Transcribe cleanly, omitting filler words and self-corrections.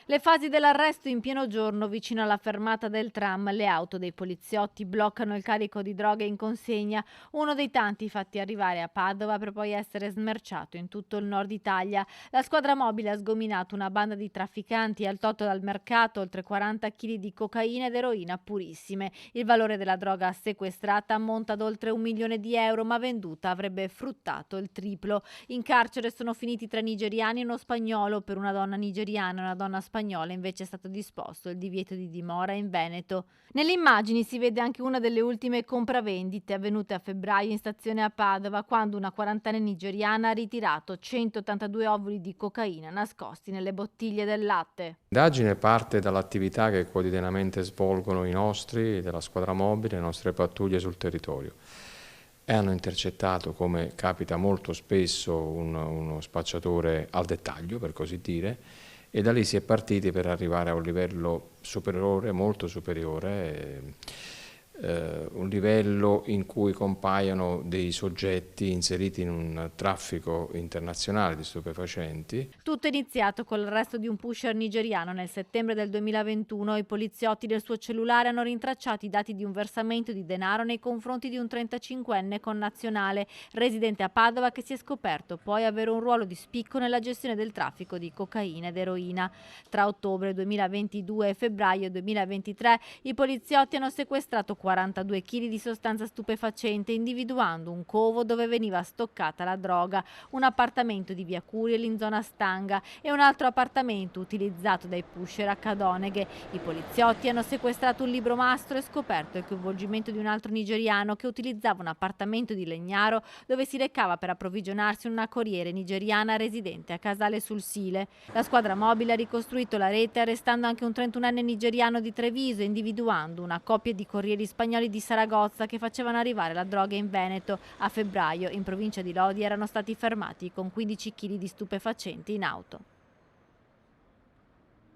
Le fasi dell'arresto in pieno giorno vicino alla fermata del tram, le auto dei poliziotti bloccano il carico di droghe in consegna, uno dei tanti fatti arrivare a Padova per poi essere smerciato in tutto il nord Italia. La squadra mobile ha sgominato una banda di trafficanti e ha tolto dal mercato oltre 40 kg di cocaina ed eroina purissime. Il valore della droga sequestrata ammonta ad oltre 1 milione di euro, ma venduta avrebbe fruttato il triplo. In carcere sono finiti 3 nigeriani e uno spagnolo. Per una donna nigeriana e una donna spagnola invece è stato disposto il divieto di dimora in Veneto. Nelle immagini si vede anche una delle ultime compravendite avvenute a febbraio in stazione a Padova, quando una quarantenne nigeriana ha ritirato 182 ovuli di cocaina nascosti nelle bottiglie del latte. L'indagine parte dall'attività che quotidianamente svolgono i nostri, della squadra mobile, le nostre pattuglie sul territorio. E hanno intercettato, come capita molto spesso, uno spacciatore al dettaglio, per così dire, e da lì si è partiti per arrivare a un livello superiore, molto superiore, un livello in cui compaiono dei soggetti inseriti in un traffico internazionale di stupefacenti. Tutto è iniziato con l'arresto di un pusher nigeriano nel settembre del 2021. I poliziotti del suo cellulare hanno rintracciato i dati di un versamento di denaro nei confronti di un 35enne connazionale residente a Padova, che si è scoperto poi avere un ruolo di spicco nella gestione del traffico di cocaina ed eroina. Tra ottobre 2022 e febbraio 2023 i poliziotti hanno sequestrato 42 kg di sostanza stupefacente, individuando un covo dove veniva stoccata la droga, un appartamento di via Curiel in zona Stanga e un altro appartamento utilizzato dai pusher a Cadoneghe. I poliziotti hanno sequestrato un libro mastro e scoperto il coinvolgimento di un altro nigeriano che utilizzava un appartamento di Legnaro dove si recava per approvvigionarsi una corriere nigeriana residente a Casale sul Sile. La squadra mobile ha ricostruito la rete arrestando anche un 31enne nigeriano di Treviso, individuando una coppia di corrieri spagnoli di Saragozza che facevano arrivare la droga in Veneto. A febbraio in provincia di Lodi erano stati fermati con 15 kg di stupefacenti in auto.